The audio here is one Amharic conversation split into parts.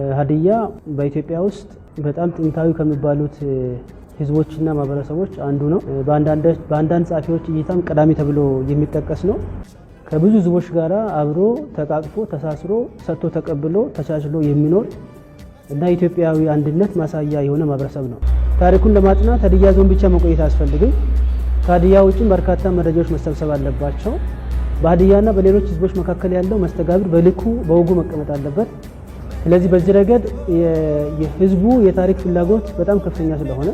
ሀዲያ በኢትዮጵያ ውስጥ በጣም ጥንታዊ ከሚባሉት ህዝቦችና ማህበረሰቦች አንዱ ነው። በአንዳንድ ጻፊዎች እይታም ቀዳሚ ተብሎ የሚጠቀስ ነው። ከብዙ ህዝቦች ጋራ አብሮ ተቃቅፎ ተሳስሮ ሰጥቶ ተቀብሎ ተቻችሎ የሚኖር እና ኢትዮጵያዊ አንድነት ማሳያ የሆነ ማህበረሰብ ነው። ታሪኩን ለማጥናት ሀዲያ ዞን ብቻ መቆየት አያስፈልግም። ከሀዲያ ውጭም በርካታ መረጃዎች መሰብሰብ አለባቸው። በሀዲያና በሌሎች ህዝቦች መካከል ያለው መስተጋብር በልኩ በወጉ መቀመጥ አለበት። ስለዚህ በዚህ ረገድ የህዝቡ የታሪክ ፍላጎት በጣም ከፍተኛ ስለሆነ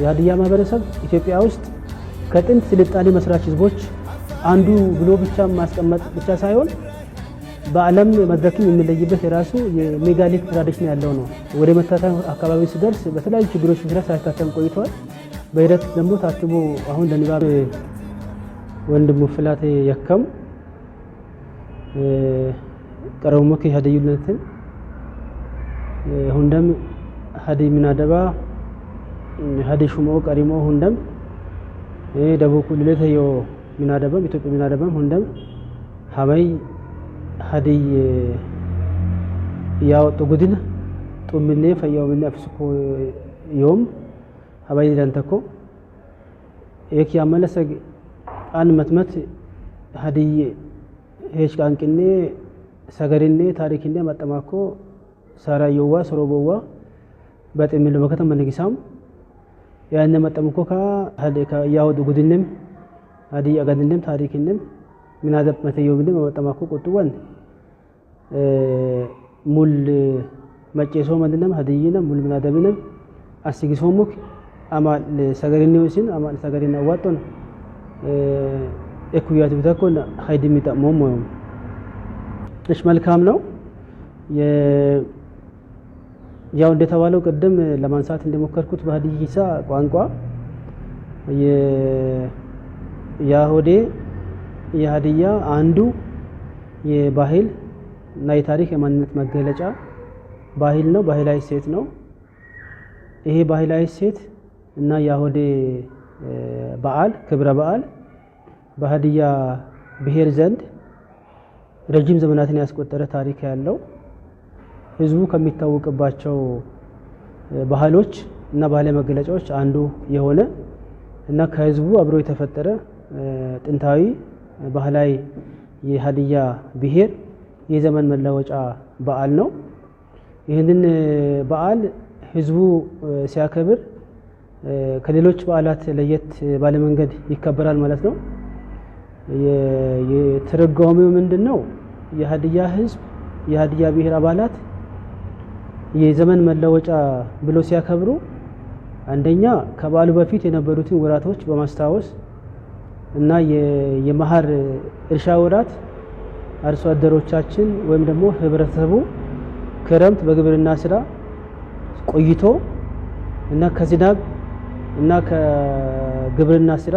የሀዲያ ማህበረሰብ ኢትዮጵያ ውስጥ ከጥንት ስልጣኔ መስራች ህዝቦች አንዱ ብሎ ብቻ ማስቀመጥ ብቻ ሳይሆን በዓለም መድረክም የሚለይበት የራሱ የሜጋሊክ ትራዲሽን ያለው ነው። ወደ መታተም አካባቢ ሲደርስ በተለያዩ ችግሮች ምክንያት ሳይታተም ቆይቷል። በሂደት ደግሞ ታትሞ አሁን ለንባብ ወንድሙ ፍላቴ የከም ቀረሙክ ሀዲዩነትን ሁንደም ሀዲ ምናደባ ሀዲ ሹሞ ቀሪሞ ሁንደም ደቡብ ኩልለተዮ ምናደባም ኢትዮጵያ ምናደባም ሁንደም ሀበይ ሀዲ ያወጡ ጉድን ጡምኔ ፈያው ምን አፍስኮ ዮም ሀበይ ደንተኮ የክ ያመለሰ አን መትመት ሀዲ ሄሽ ቃንቅኔ ሰገሪኔ ታሪክኔ መጠማኮ ሳራዮዋ ሰሮቦዋ በጥምል በከተማ ንግሳም ያነ መጠምኮ ያወዱ ጉድንም ሀዲ አጋድንም ታሪክንም ምናደብ መተዮብንም መጠማኮ ቁጥወን ሙል መጨሶ መንደም ሀዲይና ሙል ምናደብንም አስጊሶሙክ አማል ሰገሪኔውሲን አማል ሰገሪና ዋጦን እኩያት ብታኮን ሀይድ የሚጠቅመው እሺ መልካም ነው። ያው እንደተባለው ቀደም ለማንሳት እንደሞከርኩት በሀዲይሳ ቋንቋ የያሆዴ የሀዲያ አንዱ የባህል እና የታሪክ የማንነት መገለጫ ባህል ነው። ባህላዊ ሴት ነው። ይሄ ባህላዊ ሴት እና ያሆዴ በዓል ክብረ በዓል በሀዲያ ብሔር ዘንድ ረጅም ዘመናትን ያስቆጠረ ታሪክ ያለው ህዝቡ ከሚታወቅባቸው ባህሎች እና ባህላዊ መገለጫዎች አንዱ የሆነ እና ከህዝቡ አብሮ የተፈጠረ ጥንታዊ ባህላዊ የሀዲያ ብሔር የዘመን መለወጫ በዓል ነው። ይህንን በዓል ህዝቡ ሲያከብር ከሌሎች በዓላት ለየት ባለ መንገድ ይከበራል ማለት ነው። የተረጓሚው ምንድነው? የሀዲያ ህዝብ የሀዲያ ብሔር አባላት የዘመን መለወጫ ብሎ ሲያከብሩ አንደኛ ከበዓሉ በፊት የነበሩትን ወራቶች በማስታወስ እና የመኸር እርሻ ወራት አርሶ አደሮቻችን ወይም ደግሞ ህብረተሰቡ ክረምት በግብርና ስራ ቆይቶ እና ከዝናብ እና ከግብርና ስራ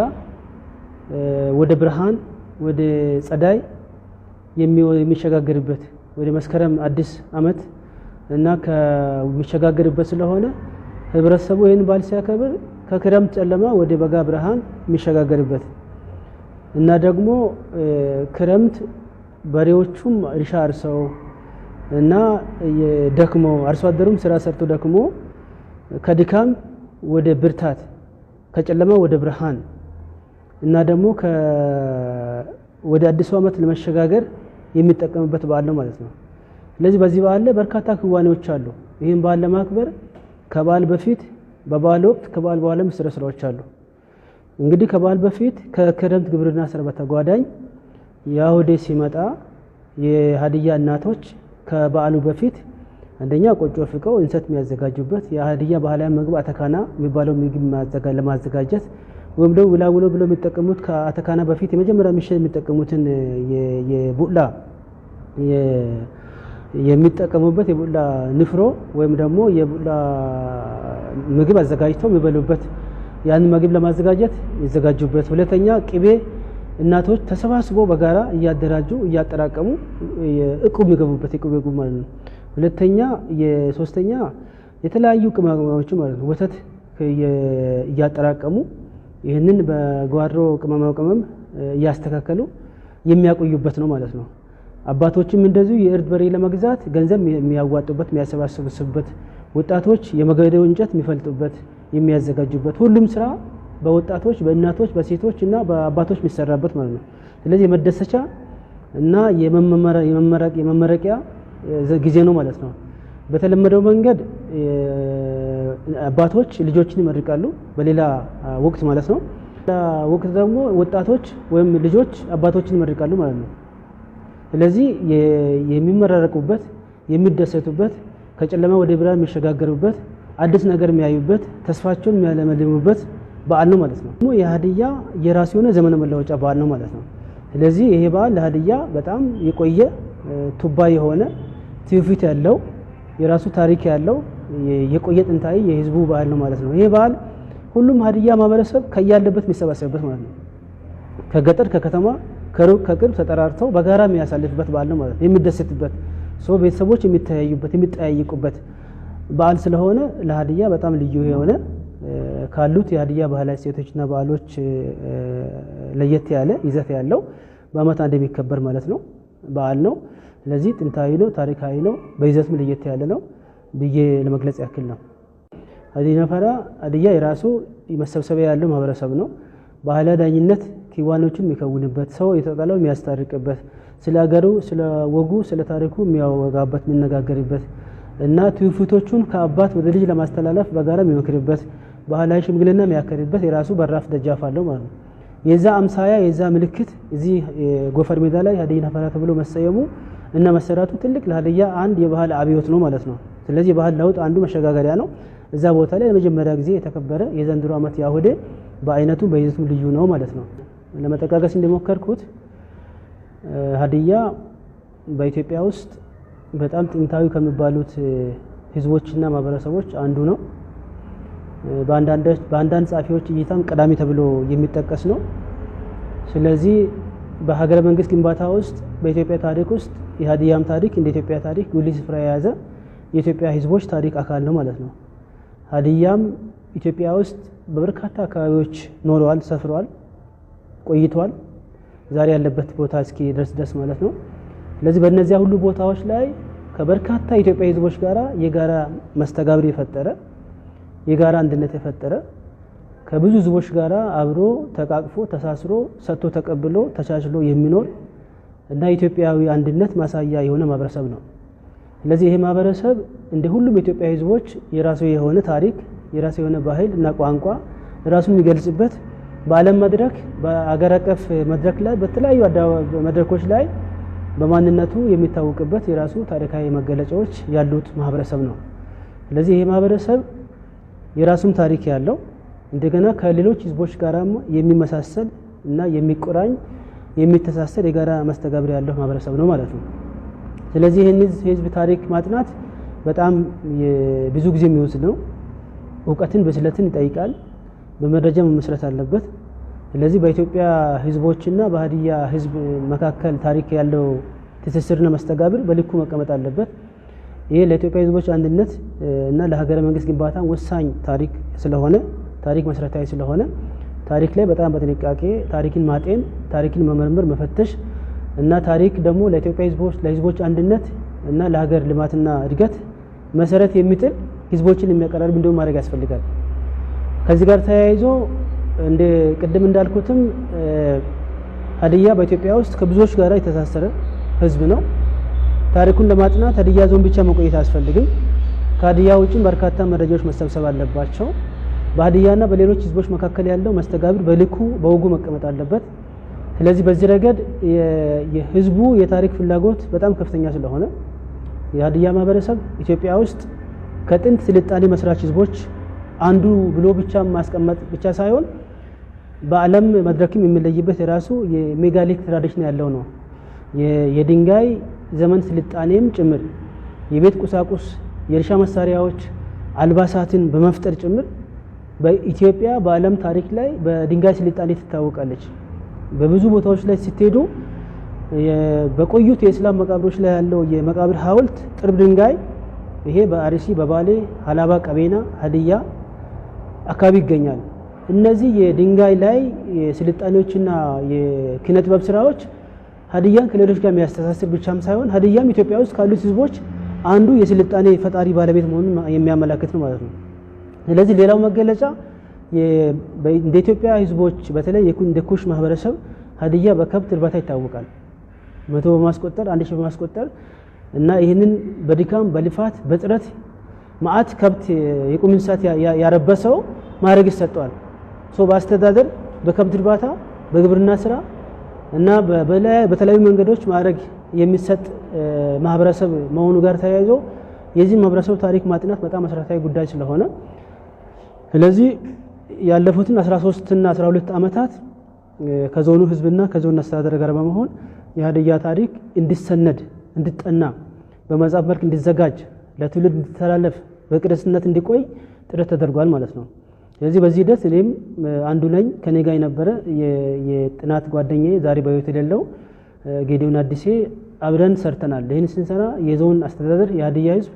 ወደ ብርሃን ወደ ጸዳይ የሚሸጋገርበት ወደ መስከረም አዲስ አመት እና ከሚሸጋገርበት ስለሆነ ህብረተሰቡ ይህን በዓል ሲያከብር ከክረምት ጨለማ ወደ በጋ ብርሃን የሚሸጋገርበት እና ደግሞ ክረምት በሬዎቹም እርሻ አርሰው እና ደክሞ አርሶ አደሩም ስራ ሰርቶ ደክሞ ከድካም ወደ ብርታት ከጨለማ ወደ ብርሃን እና ደግሞ ወደ አዲሱ አመት ለመሸጋገር የሚጠቀምበት በዓል ነው ማለት ነው። ስለዚህ በዚህ በዓል ላይ በርካታ ክዋኔዎች አሉ። ይህን በዓል ለማክበር ከበዓል በፊት በበዓል ወቅት ከበዓል በኋላ የሚሰሩ ስራዎች አሉ። እንግዲህ ከበዓል በፊት ከክረምት ግብርና ስራ በተጓዳኝ ያሆዴ ሲመጣ የሀዲያ እናቶች ከበዓሉ በፊት አንደኛ ቆጮ ፍቀው እንሰት የሚያዘጋጁበት የሀዲያ ባህላዊ ምግብ አተካና የሚባለው ምግብ ለማዘጋጀት ወይም ደግሞ ውላውሎ ብሎ የሚጠቀሙት ከአተካና በፊት የመጀመሪያ ምሽት የሚጠቀሙትን የቡላ የሚጠቀሙበት የቡላ ንፍሮ ወይም ደግሞ የቡላ ምግብ አዘጋጅተው የሚበሉበት ያን ምግብ ለማዘጋጀት ይዘጋጁበት። ሁለተኛ ቅቤ እናቶች ተሰባስበው በጋራ እያደራጁ እያጠራቀሙ እቁብ የሚገቡበት የቅቤ እቁብ ማለት ነው። ሁለተኛ የሶስተኛ የተለያዩ ቅመማዎች ማለት ነው ወተት እያጠራቀሙ ይህንን በጓሮ ቅመማ ቅመም እያስተካከሉ የሚያቆዩበት ነው ማለት ነው። አባቶችም እንደዚሁ የእርድ በሬ ለመግዛት ገንዘብ የሚያዋጡበት የሚያሰባስቡበት፣ ወጣቶች የመገደው እንጨት የሚፈልጡበት የሚያዘጋጁበት፣ ሁሉም ስራ በወጣቶች በእናቶች በሴቶች እና በአባቶች የሚሰራበት ማለት ነው። ስለዚህ የመደሰቻ እና የመመረቂያ ጊዜ ነው ማለት ነው። በተለመደው መንገድ አባቶች ልጆችን ይመርቃሉ በሌላ ወቅት ማለት ነው። ወቅት ደግሞ ወጣቶች ወይም ልጆች አባቶችን ይመርቃሉ ማለት ነው። ስለዚህ የሚመረቁበት የሚደሰቱበት ከጨለማ ወደ ብርሃን የሚሸጋገሩበት አዲስ ነገር የሚያዩበት ተስፋቸውን የሚያለመልሙበት በዓል ነው ማለት ነው። የሀዲያ የራሱ የሆነ ዘመን መለወጫ በዓል ነው ማለት ነው። ስለዚህ ይሄ በዓል ለሀዲያ በጣም የቆየ ቱባ የሆነ ትውፊት ያለው የራሱ ታሪክ ያለው የቆየ ጥንታዊ የህዝቡ በዓል ነው ማለት ነው። ይሄ በዓል ሁሉም ሀዲያ ማህበረሰብ ከያለበት የሚሰባሰብበት ማለት ነው። ከገጠር ከከተማ ከሩቅ ከቅርብ ተጠራርተው በጋራ የሚያሳልፍበት በዓል ነው ማለት ነው። የሚደሰትበት ቤተሰቦች የሚተያዩበት የሚጠያይቁበት በዓል ስለሆነ ለሀዲያ በጣም ልዩ የሆነ ካሉት የሀዲያ ባህላዊ እሴቶችና በዓሎች ለየት ያለ ይዘት ያለው በዓመት አንድ የሚከበር ማለት ነው በዓል ነው። ስለዚህ ጥንታዊ ነው፣ ታሪካዊ ነው፣ በይዘትም ለየት ያለ ነው ብዬ ለመግለጽ ያክል ነው። ሀዲያ ነፈራ ሀዲያ የራሱ መሰብሰቢያ ያለው ማህበረሰብ ነው። ባህላዊ ዳኝነት ኪዋኖችን የሚከውንበት፣ ሰው የተጣላው የሚያስታርቅበት፣ ስለ ሀገሩ ስለ ወጉ ስለ ታሪኩ የሚያወጋበት የሚነጋገርበት እና ትውፊቶቹን ከአባት ወደ ልጅ ለማስተላለፍ በጋራ የሚመክርበት፣ ባህላዊ ሽምግልና የሚያከርበት የራሱ በራፍ ደጃፍ አለው ማለት ነው። የዛ አምሳያ የዛ ምልክት እዚህ ጎፈር ሜዳ ላይ ሀዲያ ነፈራ ተብሎ መሰየሙ እና መሰራቱ ትልቅ ለሀዲያ አንድ የባህል አብዮት ነው ማለት ነው። ስለዚህ የባህል ለውጥ አንዱ መሸጋገሪያ ነው። እዛ ቦታ ላይ ለመጀመሪያ ጊዜ የተከበረ የዘንድሮ ዓመት ያሁዴ በአይነቱ በይዘቱ ልዩ ነው ማለት ነው። ለመጠቃቀስ እንደሞከርኩት ሀዲያ በኢትዮጵያ ውስጥ በጣም ጥንታዊ ከሚባሉት ህዝቦችና ማህበረሰቦች አንዱ ነው። በአንዳንድ ጻፊዎች እይታም ቀዳሚ ተብሎ የሚጠቀስ ነው። ስለዚህ በሀገረ መንግስት ግንባታ ውስጥ በኢትዮጵያ ታሪክ ውስጥ የሀዲያም ታሪክ እንደ ኢትዮጵያ ታሪክ ጉልህ ስፍራ የያዘ የኢትዮጵያ ህዝቦች ታሪክ አካል ነው ማለት ነው። ሀዲያም ኢትዮጵያ ውስጥ በበርካታ አካባቢዎች ኖረዋል፣ ሰፍረዋል፣ ቆይተዋል ዛሬ ያለበት ቦታ እስኪ ድረስ ማለት ነው። ስለዚህ በእነዚያ ሁሉ ቦታዎች ላይ ከበርካታ ኢትዮጵያ ህዝቦች ጋራ የጋራ መስተጋብር የፈጠረ የጋራ አንድነት የፈጠረ ከብዙ ህዝቦች ጋራ አብሮ ተቃቅፎ ተሳስሮ ሰጥቶ ተቀብሎ ተቻችሎ የሚኖር እና ኢትዮጵያዊ አንድነት ማሳያ የሆነ ማህበረሰብ ነው። ስለዚህ ይሄ ማህበረሰብ እንደ ሁሉም የኢትዮጵያ ህዝቦች የራሱ የሆነ ታሪክ የራሱ የሆነ ባህል እና ቋንቋ ራሱን የሚገልጽበት በዓለም መድረክ በአገር አቀፍ መድረክ ላይ በተለያዩ መድረኮች ላይ በማንነቱ የሚታወቅበት የራሱ ታሪካዊ መገለጫዎች ያሉት ማህበረሰብ ነው። ስለዚህ ይሄ ማህበረሰብ የራሱም ታሪክ ያለው እንደገና ከሌሎች ህዝቦች ጋራም የሚመሳሰል እና የሚቆራኝ የሚተሳሰር የጋራ መስተጋብር ያለው ማህበረሰብ ነው ማለት ነው። ስለዚህ ይህን ህዝብ ታሪክ ማጥናት በጣም ብዙ ጊዜ የሚወስድ ነው። እውቀትን በስለትን ይጠይቃል። በመረጃ መመስረት አለበት። ስለዚህ በኢትዮጵያ ህዝቦችና በሀዲያ ህዝብ መካከል ታሪክ ያለው ትስስርና መስተጋብር በልኩ መቀመጥ አለበት። ይሄ ለኢትዮጵያ ህዝቦች አንድነት እና ለሀገረ መንግስት ግንባታ ወሳኝ ታሪክ ስለሆነ ታሪክ መሰረታዊ ስለሆነ ታሪክ ላይ በጣም በጥንቃቄ ታሪክን ማጤን፣ ታሪክን መመርመር፣ መፈተሽ እና ታሪክ ደግሞ ለኢትዮጵያ ለህዝቦች አንድነት እና ለሀገር ልማትና እድገት መሰረት የሚጥል ህዝቦችን የሚያቀራርብ እንደው ማድረግ ያስፈልጋል። ከዚህ ጋር ተያይዞ እንደ ቅድም እንዳልኩትም ሀዲያ በኢትዮጵያ ውስጥ ከብዙዎች ጋር የተሳሰረ ህዝብ ነው። ታሪኩን ለማጥናት ሀዲያ ዞን ብቻ መቆየት አያስፈልግም። ከሀዲያ ውጭም በርካታ መረጃዎች መሰብሰብ አለባቸው። በሀዲያና በሌሎች ህዝቦች መካከል ያለው መስተጋብር በልኩ በወጉ መቀመጥ አለበት። ስለዚህ በዚህ ረገድ የህዝቡ የታሪክ ፍላጎት በጣም ከፍተኛ ስለሆነ የሀዲያ ማህበረሰብ ኢትዮጵያ ውስጥ ከጥንት ስልጣኔ መስራች ህዝቦች አንዱ ብሎ ብቻ ማስቀመጥ ብቻ ሳይሆን በዓለም መድረክም የሚለይበት የራሱ የሜጋሊክ ትራዲሽን ያለው ነው። የድንጋይ ዘመን ስልጣኔም ጭምር የቤት ቁሳቁስ፣ የእርሻ መሳሪያዎች፣ አልባሳትን በመፍጠር ጭምር በኢትዮጵያ በዓለም ታሪክ ላይ በድንጋይ ስልጣኔ ትታወቃለች። በብዙ ቦታዎች ላይ ስትሄዱ በቆዩት የእስላም መቃብሮች ላይ ያለው የመቃብር ሐውልት ጥርብ ድንጋይ ይሄ በአርሲ፣ በባሌ፣ ሀላባ፣ ቀቤና፣ ሀዲያ አካባቢ ይገኛል። እነዚህ የድንጋይ ላይ የስልጣኔዎችና የኪነ ጥበብ ስራዎች ሀዲያን ከሌሎች ጋር የሚያስተሳስር ብቻም ሳይሆን ሀዲያም ኢትዮጵያ ውስጥ ካሉት ህዝቦች አንዱ የስልጣኔ ፈጣሪ ባለቤት መሆኑን የሚያመላክት ነው ማለት ነው። ስለዚህ ሌላው መገለጫ እንደ ኢትዮጵያ ህዝቦች በተለይ እንደ ኩሽ ማህበረሰብ ሀዲያ በከብት እርባታ ይታወቃል። 100 በማስቆጠር 1000 በማስቆጠር እና ይህንን በድካም በልፋት በጥረት ማአት ከብት የቁም እንስሳት ያረበሰው ማዕረግ ይሰጠዋል። በአስተዳደር በከብት እርባታ በግብርና ስራ እና በተለያዩ መንገዶች ማዕረግ የሚሰጥ ማህበረሰብ መሆኑ ጋር ተያይዞ የዚህ ማህበረሰብ ታሪክ ማጥናት በጣም መሰረታዊ ጉዳይ ስለሆነ ስለዚህ ያለፉትን 13 እና 12 ዓመታት ከዞኑ ህዝብና ከዞኑ አስተዳደር ጋር በመሆን የሀዲያ ታሪክ እንዲሰነድ እንዲጠና በመጽሐፍ መልክ እንዲዘጋጅ ለትውልድ እንዲተላለፍ በቅርስነት እንዲቆይ ጥረት ተደርጓል ማለት ነው። ስለዚህ በዚህ ሂደት እኔም አንዱ ነኝ። ከኔ ጋር የነበረ የጥናት ጓደኛዬ ዛሬ በህይወት የሌለው ጌዲዮን አዲሴ አብረን ሰርተናል። ይህን ስንሰራ የዞን አስተዳደር የሀዲያ ህዝብ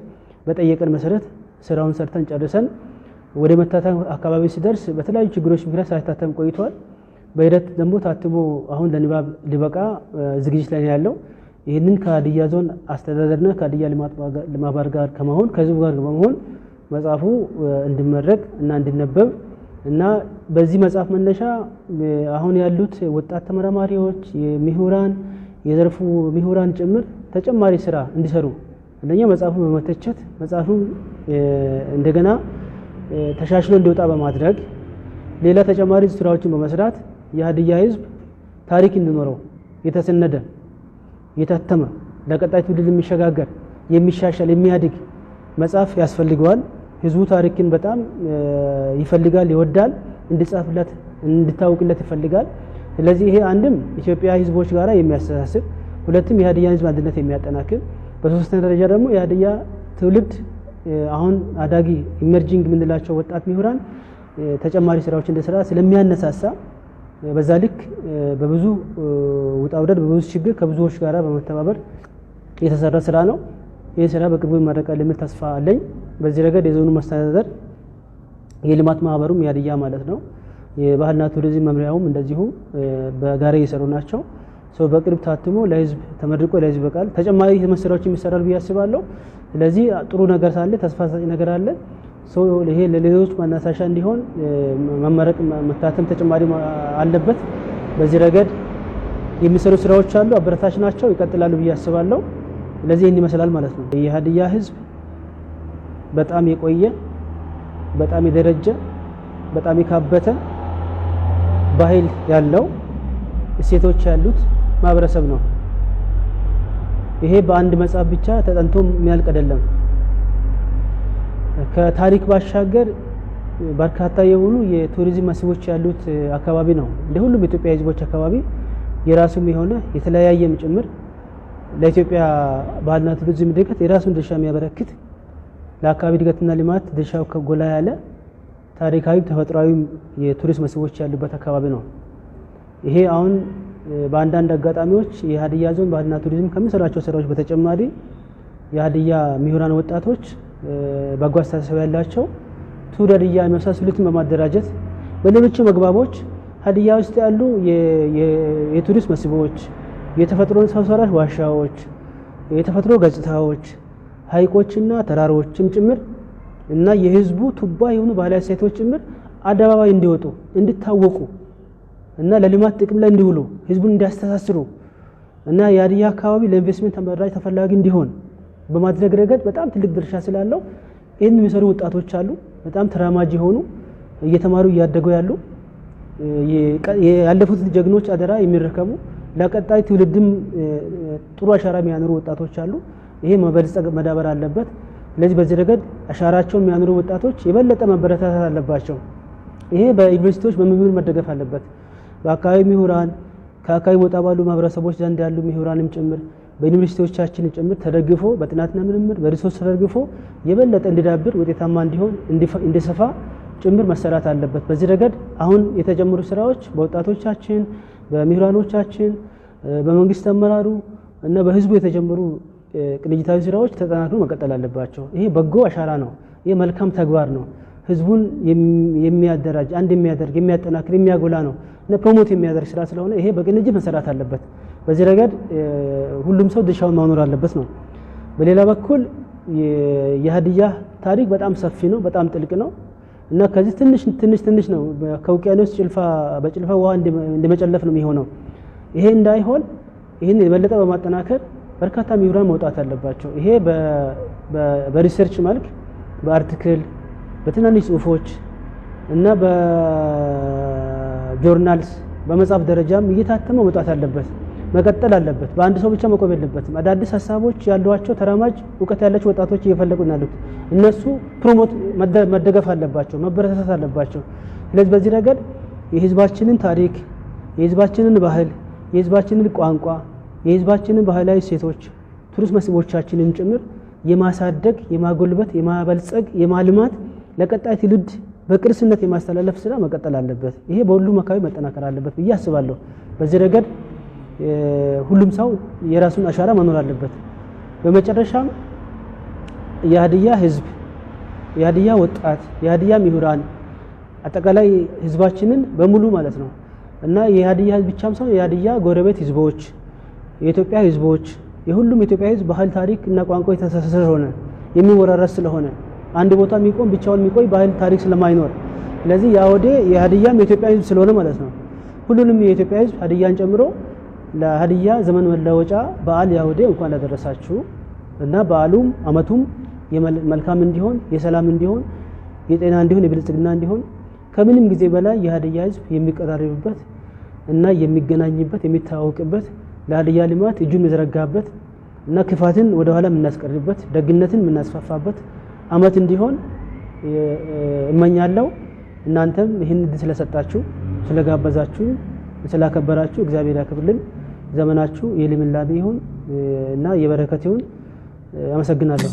በጠየቀን መሰረት ስራውን ሰርተን ጨርሰን ወደ መታተም አካባቢ ሲደርስ በተለያዩ ችግሮች ምክንያት ሳይታተም ቆይቷል። በሂደት ደግሞ ታትሞ አሁን ለንባብ ሊበቃ ዝግጅት ላይ ያለው ይህንን ከሀዲያ ዞን አስተዳደርና ከሀዲያ ልማት ማህበር ጋር ከመሆን ከህዝቡ ጋር በመሆን መጽሐፉ እንዲመረቅ እና እንዲነበብ እና በዚህ መጽሐፍ መነሻ አሁን ያሉት ወጣት ተመራማሪዎች የምሁራን የዘርፉ ምሁራን ጭምር ተጨማሪ ስራ እንዲሰሩ አንደኛ መጽሐፉን በመተቸት መጽሐፉን እንደገና ተሻሽሎ እንዲወጣ በማድረግ ሌላ ተጨማሪ ስራዎችን በመስራት የሀዲያ ህዝብ ታሪክ እንዲኖረው የተሰነደ የታተመ ለቀጣይ ትውልድ የሚሸጋገር የሚሻሻል የሚያድግ መጽሐፍ ያስፈልገዋል። ህዝቡ ታሪክን በጣም ይፈልጋል፣ ይወዳል፣ እንዲጻፍለት እንዲታወቅለት ይፈልጋል። ስለዚህ ይሄ አንድም ኢትዮጵያ ህዝቦች ጋራ የሚያስተሳስር፣ ሁለትም የሀዲያን ህዝብ አንድነት የሚያጠናክር፣ በሶስተኛ ደረጃ ደግሞ የሀዲያ ትውልድ አሁን አዳጊ ኢመርጂንግ የምንላቸው ወጣት ምሁራን ተጨማሪ ስራዎች እንዲሰራ ስለሚያነሳሳ በዛ ልክ በብዙ ውጣ ውረድ በብዙ ችግር ከብዙዎች ጋራ በመተባበር የተሰራ ስራ ነው። ይህ ስራ በቅርቡ ይመረቃል የሚል ተስፋ አለኝ። በዚህ ረገድ የዞኑ መስተዳደር የልማት ማህበሩም የሀዲያ ማለት ነው የባህልና ቱሪዝም መምሪያውም እንደዚሁ በጋራ እየሰሩ ናቸው። በቅርብ ታትሞ ለህዝብ ተመርቆ ለህዝብ ይበቃል። ተጨማሪ መስራዎች የሚሰራል ብዬ አስባለሁ። ስለዚህ ጥሩ ነገር ሳለ ተስፋ ሰጪ ነገር አለ። ይሄ ለሌሎች ማነሳሻ እንዲሆን መመረቅ መታተም ተጨማሪ አለበት። በዚህ ረገድ የሚሰሩ ስራዎች አሉ፣ አበረታች ናቸው፣ ይቀጥላሉ ብዬ አስባለሁ። ስለዚህ ይህን ይመስላል ማለት ነው። የሀዲያ ህዝብ በጣም የቆየ በጣም የደረጀ በጣም የካበተ ባህል ያለው እሴቶች ያሉት ማህበረሰብ ነው። ይሄ በአንድ መጽሐፍ ብቻ ተጠንቶ የሚያልቅ አይደለም። ከታሪክ ባሻገር በርካታ የሆኑ የቱሪዝም መስህቦች ያሉት አካባቢ ነው። እንደ ሁሉም የኢትዮጵያ ህዝቦች አካባቢ የራሱም የሆነ የተለያየም ጭምር ለኢትዮጵያ ባህልና ቱሪዝም እድገት የራሱን ድርሻ የሚያበረክት ለአካባቢ እድገትና ልማት ድርሻው ከጎላ ያለ ታሪካዊ ተፈጥሯዊ የቱሪስት መስህቦች ያሉበት አካባቢ ነው። ይሄ አሁን በአንዳንድ አጋጣሚዎች የሀዲያ ዞን ባህልና ቱሪዝም ከሚሰራቸው ስራዎች በተጨማሪ የሀዲያ ምሁራን ወጣቶች በጎ አስተሳሰብ ያላቸው ቱር ሀዲያ የመሳሰሉትን በማደራጀት በሌሎች መግባቦች ሀዲያ ውስጥ ያሉ የቱሪስት መስህቦች፣ የተፈጥሮ ሰው ሰራሽ ዋሻዎች፣ የተፈጥሮ ገጽታዎች፣ ሐይቆችና ተራሮችም ጭምር እና የህዝቡ ቱባ የሆኑ ባህላዊ እሴቶች ጭምር አደባባይ እንዲወጡ እንዲታወቁ እና ለልማት ጥቅም ላይ እንዲውሉ ህዝቡን እንዲያስተሳስሩ እና የሀዲያ አካባቢ ለኢንቨስትመንት ተመራጭ ተፈላጊ እንዲሆን በማድረግ ረገድ በጣም ትልቅ ድርሻ ስላለው ይህን የሚሰሩ ወጣቶች አሉ። በጣም ተራማጅ የሆኑ እየተማሩ እያደጉ ያሉ ያለፉት ጀግኖች አደራ የሚረከቡ ለቀጣይ ትውልድም ጥሩ አሻራ የሚያኖሩ ወጣቶች አሉ። ይሄ መበልጸግ መዳበር አለበት። ስለዚህ በዚህ ረገድ አሻራቸውን የሚያኖሩ ወጣቶች የበለጠ መበረታታት አለባቸው። ይሄ በዩኒቨርሲቲዎች በምሁር መደገፍ አለበት። በአካባቢ ምሁራን ከአካባቢ ወጣ ባሉ ማህበረሰቦች ዘንድ ያሉ ምሁራንም ጭምር በዩኒቨርሲቲዎቻችን ጭምር ተደግፎ በጥናትና ምርምር በሪሶርስ ተደግፎ የበለጠ እንዲዳብር ውጤታማ እንዲሆን እንዲሰፋ ጭምር መሰራት አለበት። በዚህ ረገድ አሁን የተጀመሩ ስራዎች በወጣቶቻችን በምሁራኖቻችን በመንግስት አመራሩ እና በህዝቡ የተጀመሩ ቅንጅታዊ ስራዎች ተጠናክሮ መቀጠል አለባቸው። ይሄ በጎ አሻራ ነው። ይሄ መልካም ተግባር ነው። ህዝቡን የሚያደራጅ አንድ የሚያደርግ የሚያጠናክር የሚያጎላ ነው እና ፕሮሞት የሚያደርግ ስራ ስለሆነ ይሄ በቅንጅት መሰራት አለበት። በዚህ ረገድ ሁሉም ሰው ድርሻውን ማኖር አለበት ነው። በሌላ በኩል የሀዲያ ታሪክ በጣም ሰፊ ነው፣ በጣም ጥልቅ ነው እና ከዚህ ትንሽ ነው ከውቅያኖስ በጭልፋ ውሃ እንደመጨለፍ ነው የሚሆነው። ይሄ እንዳይሆን ይህን የበለጠ በማጠናከር በርካታ ምሁራን መውጣት አለባቸው። ይሄ በሪሰርች መልክ በአርቲክል በትናንሽ ጽሁፎች እና በጆርናልስ በመጽሐፍ ደረጃም እየታተመ መውጣት አለበት፣ መቀጠል አለበት። በአንድ ሰው ብቻ መቆም የለበትም። አዳዲስ ሀሳቦች ያሏቸው ተራማጅ እውቀት ያላቸው ወጣቶች እየፈለጉ ያሉት እነሱ ፕሮሞት መደገፍ አለባቸው፣ መበረታታት አለባቸው። ስለዚህ በዚህ ረገድ የህዝባችንን ታሪክ፣ የህዝባችንን ባህል፣ የህዝባችንን ቋንቋ፣ የህዝባችንን ባህላዊ ሴቶች ቱሪስት መስህቦቻችንን ጭምር የማሳደግ፣ የማጎልበት፣ የማበልጸግ፣ የማልማት ለቀጣይ ትውልድ በቅርስነት የማስተላለፍ ስራ መቀጠል አለበት። ይሄ በሁሉም አካባቢ መጠናከር አለበት ብዬ አስባለሁ። በዚህ ረገድ ሁሉም ሰው የራሱን አሻራ መኖር አለበት። በመጨረሻም የሀዲያ ህዝብ፣ የሀዲያ ወጣት፣ የሀዲያ ምሁራን አጠቃላይ ህዝባችንን በሙሉ ማለት ነው እና የሀዲያ ህዝብ ብቻም ሳይሆን የሀዲያ ጎረቤት ህዝቦች፣ የኢትዮጵያ ህዝቦች፣ የሁሉም የኢትዮጵያ ህዝብ ባህል፣ ታሪክ እና ቋንቋ የተሳሰረ ሆነ የሚወራረስ ስለሆነ አንድ ቦታ የሚቆም ብቻውን የሚቆይ ባህል ታሪክ ስለማይኖር ስለዚህ ያወዴ የሀዲያም የኢትዮጵያ ህዝብ ስለሆነ ማለት ነው ሁሉንም የኢትዮጵያ ህዝብ ሀዲያን ጨምሮ ለሀዲያ ዘመን መለወጫ በዓል ያወዴ እንኳን አደረሳችሁ እና በዓሉም አመቱም የመልካም እንዲሆን፣ የሰላም እንዲሆን፣ የጤና እንዲሆን፣ የብልጽግና እንዲሆን ከምንም ጊዜ በላይ የሀዲያ ህዝብ የሚቀራረብበት እና የሚገናኝበት የሚታወቅበት ለሀዲያ ልማት እጁን የዘረጋበት እና ክፋትን ወደ ኋላ የምናስቀርበት ደግነትን የምናስፋፋበት አመት እንዲሆን እመኛለሁ። እናንተም ይህን ስለሰጣችሁ፣ ስለጋበዛችሁ፣ ስላከበራችሁ እግዚአብሔር ያክብርልን። ዘመናችሁ የልምላሜ ይሁን እና የበረከት ይሁን። አመሰግናለሁ።